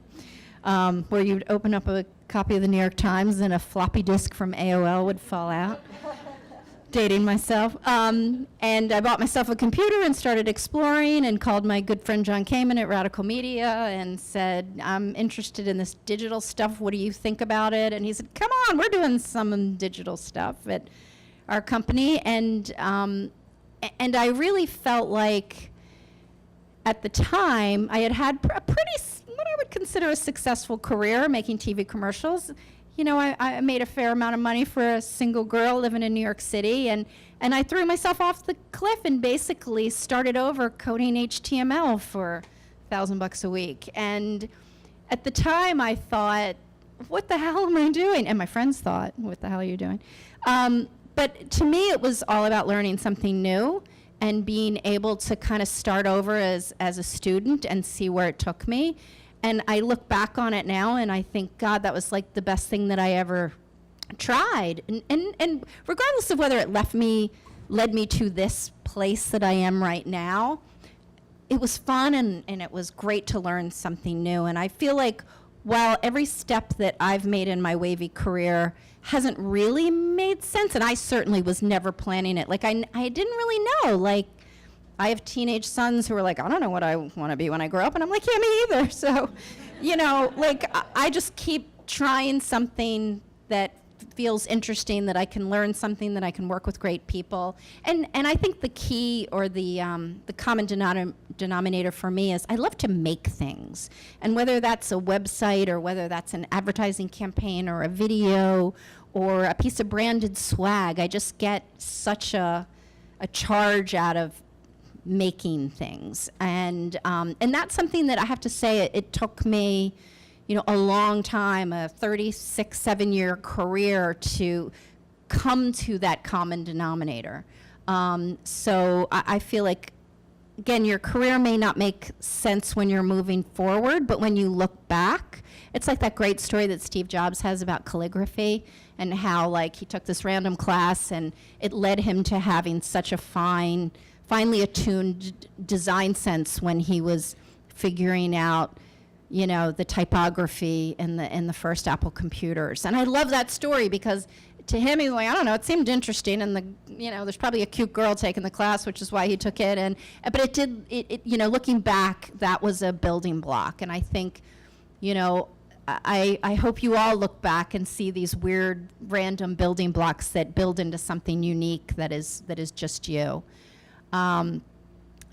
where you'd open up a copy of the New York Times and a floppy disk from AOL would fall out. Dating myself. And I bought myself a computer and started exploring, and called my good friend John Kamen at Radical Media and said, I'm interested in this digital stuff. What do you think about it? And he said, come on, we're doing some digital stuff at our company. And I really felt like at the time I had a pretty, what I would consider a successful career making TV commercials. I made a fair amount of money for a single girl living in New York City, and I threw myself off the cliff and basically started over coding HTML for $1,000 a week. And at the time I thought, what the hell am I doing? And my friends thought, what the hell are you doing? But to me it was all about learning something new and being able to kind of start over as a student and see where it took me. And I look back on it now and I think, God, that was like the best thing that I ever tried. And regardless of whether it led me to this place that I am right now, it was fun and it was great to learn something new. And I feel like while every step that I've made in my wavy career hasn't really made sense, and I certainly was never planning it. Like I didn't really know, like, I have teenage sons who are like, I don't know what I want to be when I grow up. And I'm like, yeah, me either. So, I just keep trying something that feels interesting, that I can learn something, that I can work with great people. And I think the key, or the common denominator for me is I love to make things. And whether that's a website, or whether that's an advertising campaign, or a video, or a piece of branded swag, I just get such a charge out of making things. And that's something that I have to say, it took me, a long time, a 7-year career to come to that common denominator. So I feel like, again, your career may not make sense when you're moving forward, but when you look back, it's like that great story that Steve Jobs has about calligraphy and how like he took this random class and it led him to having such a finely attuned design sense when he was figuring out, you know, the typography in the first Apple computers. And I love that story because to him, he was like, I don't know, it seemed interesting, and there's probably a cute girl taking the class, which is why he took it. But looking back, that was a building block. And I think, I hope you all look back and see these weird, random building blocks that build into something unique that is just you. And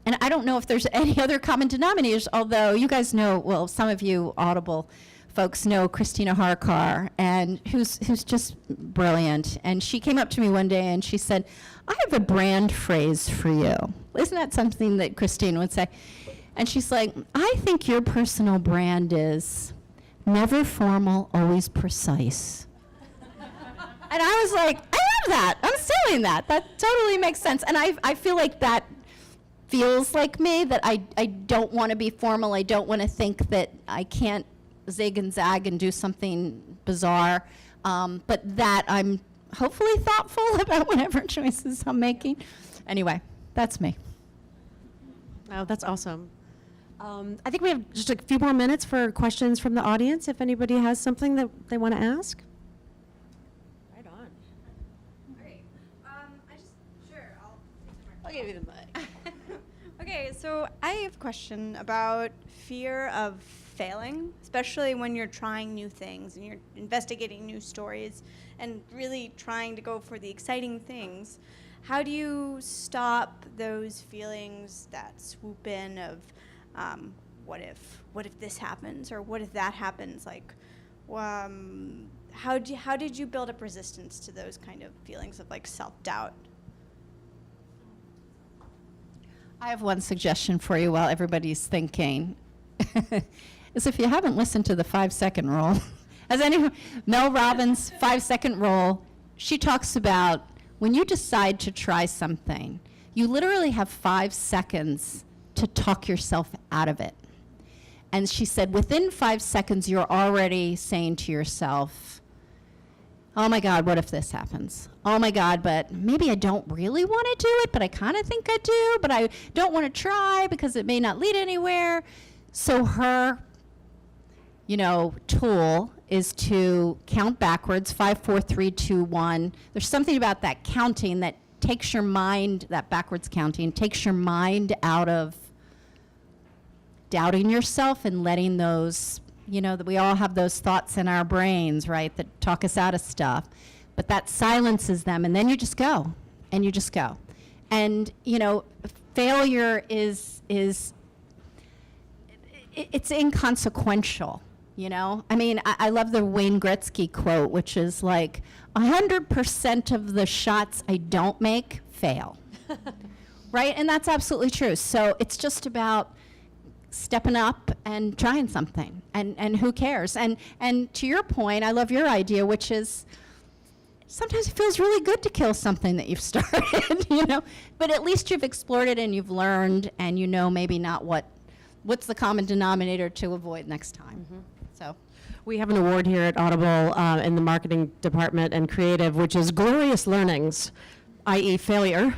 I don't know if there's any other common denominators, although you guys know, well, some of you Audible folks know Christina Harkar, and who's just brilliant. And she came up to me one day and she said, I have a brand phrase for you. Isn't that something that Christine would say? And she's like, I think your personal brand is never formal, always precise. And I was like, I love that. I'm stealing that. That totally makes sense. And I feel like that feels like me, that I don't want to be formal. I don't want to think that I can't zig and zag and do something bizarre, but that I'm hopefully thoughtful about whatever choices I'm making. Anyway, that's me. Oh, that's awesome. I think we have just a few more minutes for questions from the audience, if anybody has something that they want to ask. Right on. Okay, I'll give you the mic. Okay, so I have a question about fear of failing, especially when you're trying new things and you're investigating new stories and really trying to go for the exciting things. How do you stop those feelings that swoop in of what if this happens, or what if that happens? Like, how did you build up resistance to those kind of feelings of like self-doubt? I have one suggestion for you while everybody's thinking. Is if you haven't listened to the 5-second rule, Mel Robbins' 5-second rule, she talks about when you decide to try something, you literally have 5 seconds to talk yourself out of it. And she said within 5 seconds, you're already saying to yourself, oh my God, what if this happens? Oh my God, but maybe I don't really want to do it, but I kind of think I do, but I don't want to try because it may not lead anywhere. So her, tool is to count backwards, 5, 4, 3, 2, 1. There's something about that counting that takes your mind, that backwards counting, takes your mind out of doubting yourself and letting those, that we all have those thoughts in our brains, right, that talk us out of stuff. But that silences them, and then you just go, and you just go. And, failure is it's inconsequential, I love the Wayne Gretzky quote, which is like, 100% of the shots I don't make fail, right? And that's absolutely true. So it's just about stepping up and trying something, and who cares? And to your point, I love your idea, which is sometimes it feels really good to kill something that you've started, but at least you've explored it and you've learned, and maybe not what's the common denominator to avoid next time. Mm-hmm. So We have an award here at Audible in the marketing department and creative, which is Glorious Learnings, i.e. failure.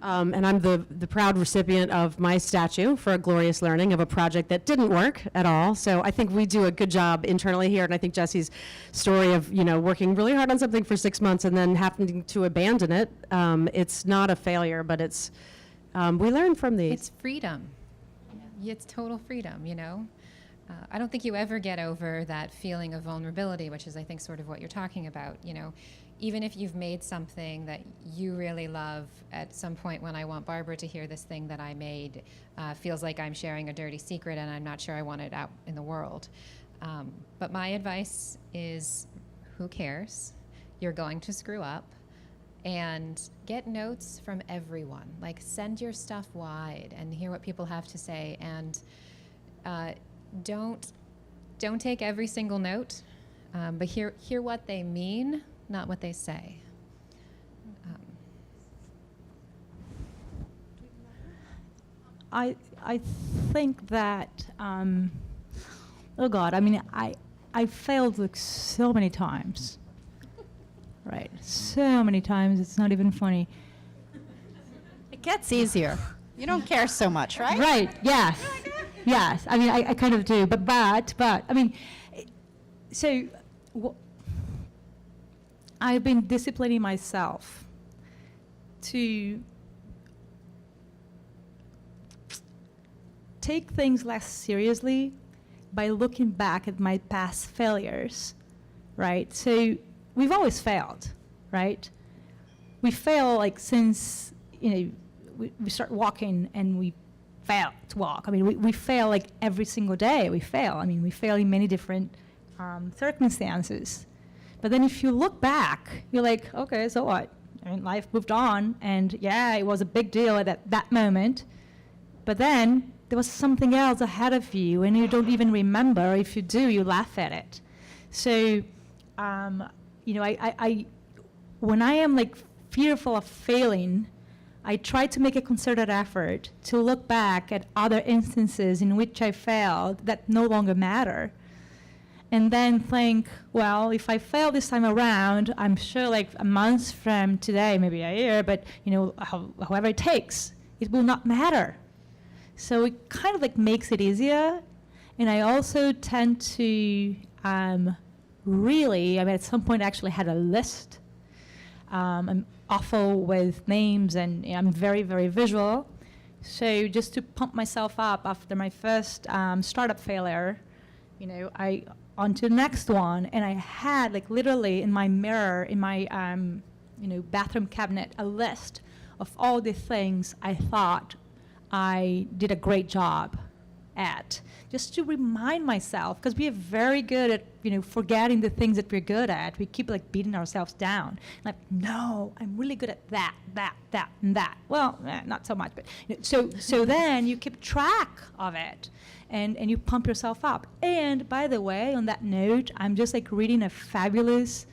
And I'm the proud recipient of my statue for a glorious learning of a project that didn't work at all. So I think we do a good job internally here. And I think Jesse's story of, working really hard on something for 6 months and then having to abandon it, it's not a failure, but it's, we learn from these. It's freedom. It's total freedom, I don't think you ever get over that feeling of vulnerability, which is, I think, sort of what you're talking about. Even if you've made something that you really love, at some point when I want Barbara to hear this thing that I made, feels like I'm sharing a dirty secret and I'm not sure I want it out in the world. But my advice is, who cares? You're going to screw up. And get notes from everyone. Like, send your stuff wide and hear what people have to say. And don't take every single note, but hear what they mean, not what they say. I think that, oh God, I mean, I failed like so many times, right? So many times, it's not even funny. It gets easier. You don't care so much, right? Right, yes, yes, I mean, I kind of do, but, I mean, so, I've been disciplining myself to take things less seriously by looking back at my past failures, right? So we've always failed, right? We fail like since, we start walking and we fail to walk. I mean, we fail like every single day. We fail. I mean, we fail in many different circumstances. But then if you look back, you're like, okay, so what? I mean, life moved on, and yeah, it was a big deal at that moment. But then there was something else ahead of you, and you don't even remember. If you do, you laugh at it. So, I when I am like fearful of failing, I try to make a concerted effort to look back at other instances in which I failed that no longer matter. And then think, well, if I fail this time around, I'm sure like a month from today, maybe a year, but however it takes, it will not matter. So it kind of like makes it easier. And I also tend to at some point I actually had a list. I'm awful with names, and I'm very, very visual. So just to pump myself up after my first startup failure, I on to the next one, and I had like literally in my mirror, in my bathroom cabinet, a list of all the things I thought I did a great job at, just to remind myself, because we are very good at forgetting the things that we're good at. We keep like beating ourselves down, like, no, I'm really good at that, and that. Well, not so much, but so then you keep track of it, and you pump yourself up. And by the way, on that note, I'm just like reading a fabulous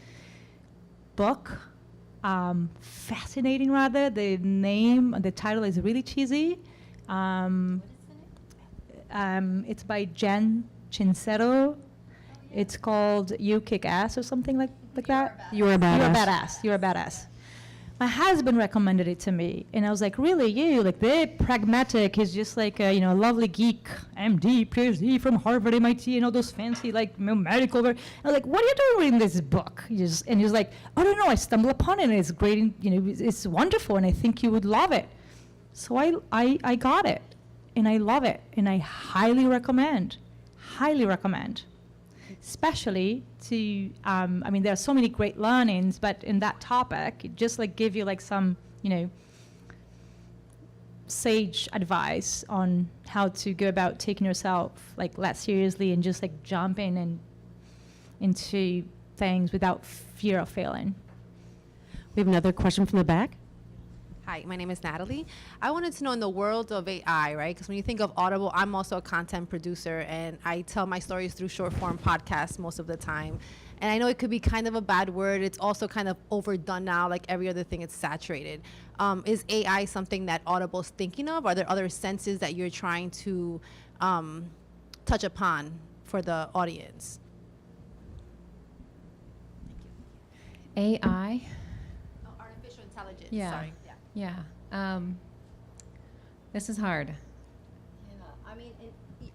book, fascinating rather. The title is really cheesy. It's by Jen Chincero. It's called You Kick Ass or something like that. You're a badass. You're a badass. My husband recommended it to me, and I was like, really, you? Like, the pragmatic is just like a lovely geek, MD, PhD from Harvard, MIT, and all those fancy like medical. I was like, what are you doing reading this book? And he was like, I don't know, I stumbled upon it, and it's great, and, it's wonderful, and I think you would love it. So I got it, and I love it, and I highly recommend, especially to, there are so many great learnings, but in that topic, it just like give you like some, sage advice on how to go about taking yourself like less seriously and just like jumping into things without fear of failing. We have another question from the back. Hi, my name is Natalie. I wanted to know, in the world of AI, right? Because when you think of Audible, I'm also a content producer, and I tell my stories through short form podcasts most of the time. And I know it could be kind of a bad word. It's also kind of overdone now, like every other thing, it's saturated. Is AI something that Audible's thinking of? Are there other senses that you're trying to touch upon for the audience? AI? Oh, artificial intelligence, Yeah. sorry. Yeah. This is hard. I mean,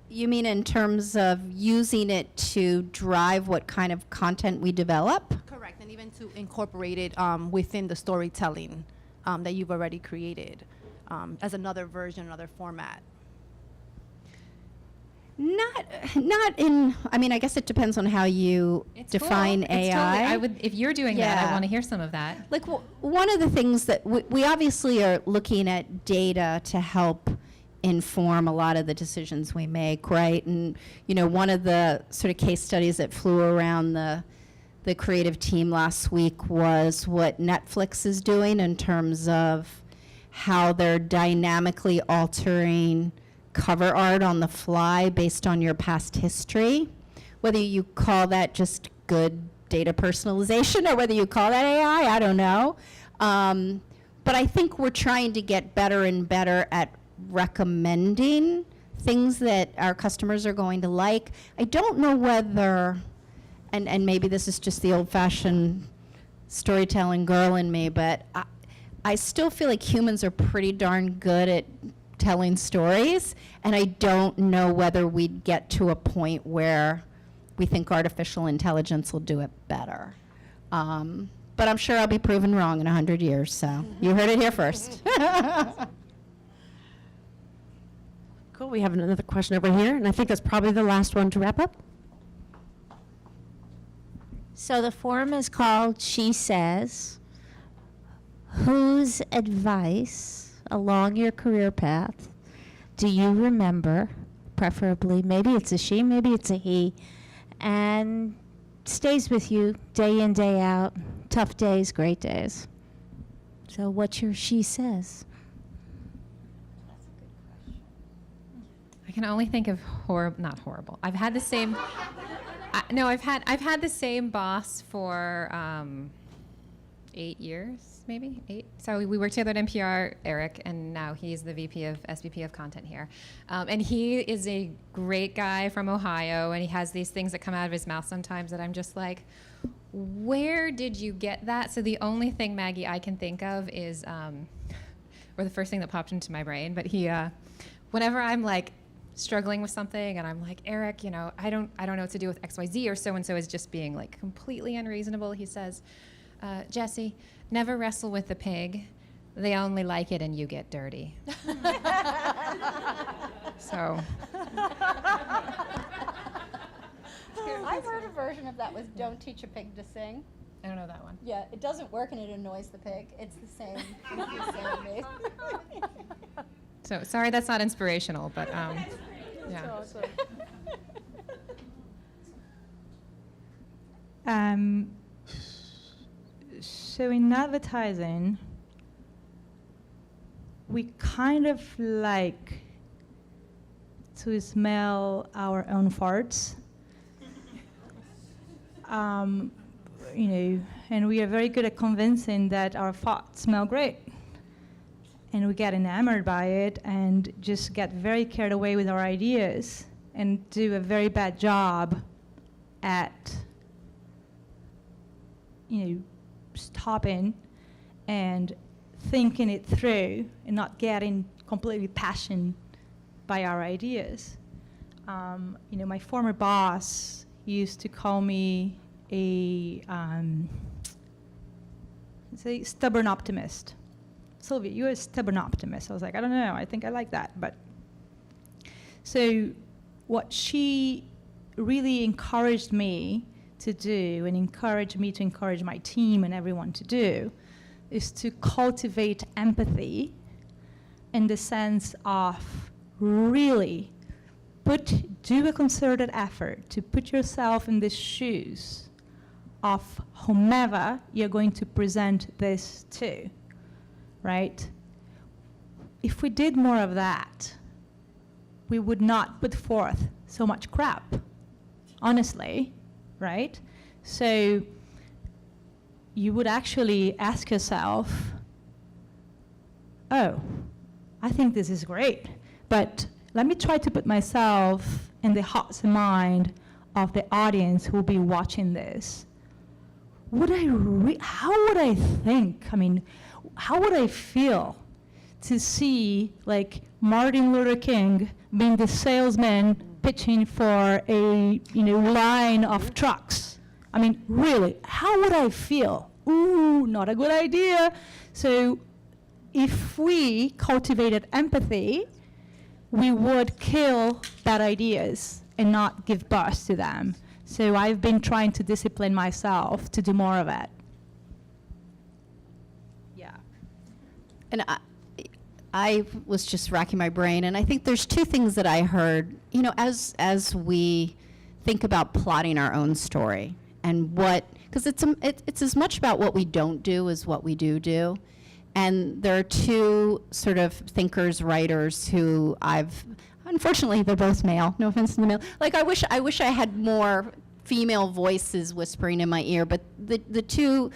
you mean in terms of using it to drive what kind of content we develop? Correct, and even to incorporate it within the storytelling that you've already created as another version, another format. Not in, I guess it depends on how you define It's AI. totally, if you're doing that, Yeah. I want to hear some of that. Like one of the things that we obviously are looking at data to help inform a lot of the decisions we make, right? And one of the sort of case studies that flew around the creative team last week was what Netflix is doing in terms of how they're dynamically altering cover art on the fly based on your past history. Whether you call that just good data personalization or whether you call that AI, I don't know. But I think we're trying to get better and better at recommending things that our customers are going to like. I don't know whether, and maybe this is just the old-fashioned storytelling girl in me, but I still feel like humans are pretty darn good at telling stories, and I don't know whether we'd get to a point where we think artificial intelligence will do it better. But I'm sure I'll be proven wrong in 100 years, so you heard it here first. Cool, we have another question over here, and I think that's probably the last one to wrap up. So the forum is called SheSays. Whose advice along your career path do you remember, preferably, maybe it's a she, maybe it's a he, and stays with you day in, day out, tough days, great days? So what's your SheSays? I can only think of not horrible. I've had the same. I've had the same boss for 8 years, maybe 8. So we worked together at NPR, Eric, and now he's the SVP of content here. And he is a great guy from Ohio, and he has these things that come out of his mouth sometimes that I'm just like, where did you get that? So the only thing, Maggie, I can think of is, or the first thing that popped into my brain, but he, whenever I'm like struggling with something and I'm like, Eric, you know, I don't know what to do with XYZ, or so-and-so is just being like completely unreasonable, he says, Jesse, never wrestle with the pig. They only like it and you get dirty. So. I've heard a version of that was don't teach a pig to sing. I don't know that one. Yeah, it doesn't work and it annoys the pig. It's the same. So sorry that's not inspirational, but yeah. So in advertising, we kind of like to smell our own farts. You know, and we are very good at convincing that our farts smell great. And we get enamored by it and just get very carried away with our ideas and do a very bad job at, you know, stopping and thinking it through and not getting completely passionate by our ideas. You know, my former boss used to call me a stubborn optimist. Silvia, you're a stubborn optimist. I was like, I don't know, I think I like that. But so what she really encouraged me to do and encouraged me to encourage my team and everyone to do is to cultivate empathy in the sense of really do a concerted effort to put yourself in the shoes of whomever you're going to present this to. Right? If we did more of that, we would not put forth so much crap, honestly, right? So you would actually ask yourself, oh, I think this is great, but let me try to put myself in the hearts and mind of the audience who will be watching this. How would I think? I mean, how would I feel to see like Martin Luther King being the salesman pitching for a line of trucks? I mean, really, how would I feel? Ooh, not a good idea. So if we cultivated empathy, we would kill bad ideas and not give birth to them. So I've been trying to discipline myself to do more of it. And I was just racking my brain, and I think there's two things that I heard, you know, as we think about plotting our own story and because it's as much about what we don't do as what we do. And there are two sort of thinkers, writers who unfortunately, they're both male, no offense to the male. Like, I wish I had more female voices whispering in my ear, but the two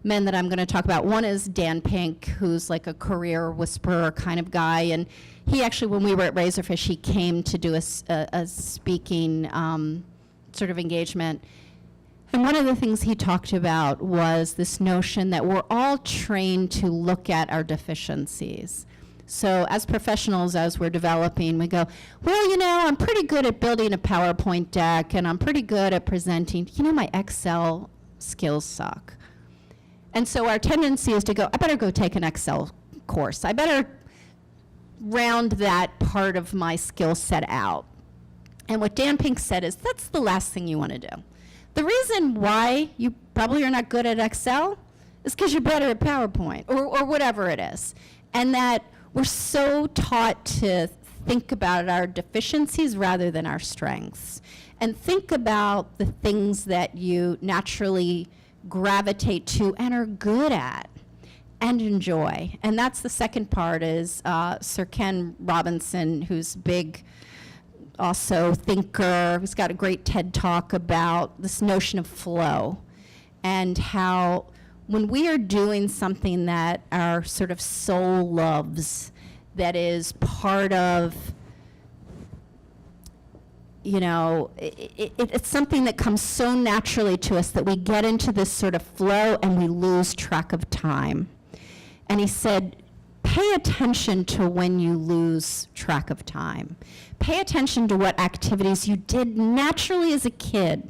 men that I'm going to talk about. One is Dan Pink, who's like a career whisperer kind of guy. And he actually, when we were at Razorfish, he came to do a speaking sort of engagement. And one of the things he talked about was this notion that we're all trained to look at our deficiencies. So as professionals, as we're developing, we go, well, you know, I'm pretty good at building a PowerPoint deck, and I'm pretty good at presenting. You know, my Excel skills suck. And so our tendency is to go, I better go take an Excel course. I better round that part of my skill set out. And what Dan Pink said is, that's the last thing you want to do. The reason why you probably are not good at Excel is because you're better at PowerPoint or whatever it is. And that we're so taught to think about our deficiencies rather than our strengths. And think about the things that you naturally gravitate to and are good at and enjoy. And that's the second part is Sir Ken Robinson, who's big also thinker, who's got a great TED Talk about this notion of flow and how when we are doing something that our sort of soul loves, that is part of, you know, it's something that comes so naturally to us that we get into this sort of flow and we lose track of time. And he said, pay attention to when you lose track of time. Pay attention to what activities you did naturally as a kid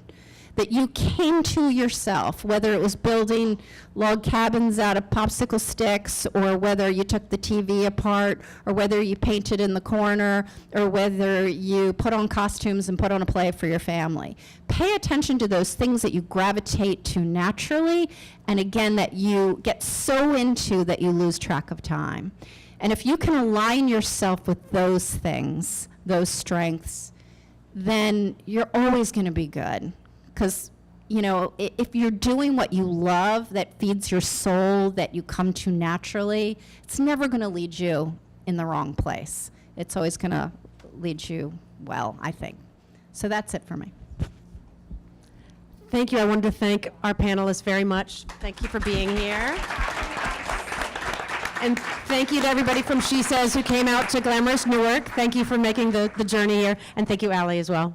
that you came to yourself, whether it was building log cabins out of popsicle sticks, or whether you took the TV apart, or whether you painted in the corner, or whether you put on costumes and put on a play for your family. Pay attention to those things that you gravitate to naturally, and again, that you get so into that you lose track of time. And if you can align yourself with those things, those strengths, then you're always going to be good. Because, you know, if you're doing what you love, that feeds your soul, that you come to naturally, it's never going to lead you in the wrong place. It's always going to lead you well, I think. So that's it for me. Thank you. I wanted to thank our panelists very much. Thank you for being here. And thank you to everybody from SheSays who came out to glamorous Newark. Thank you for making the journey here. And thank you, Allie, as well.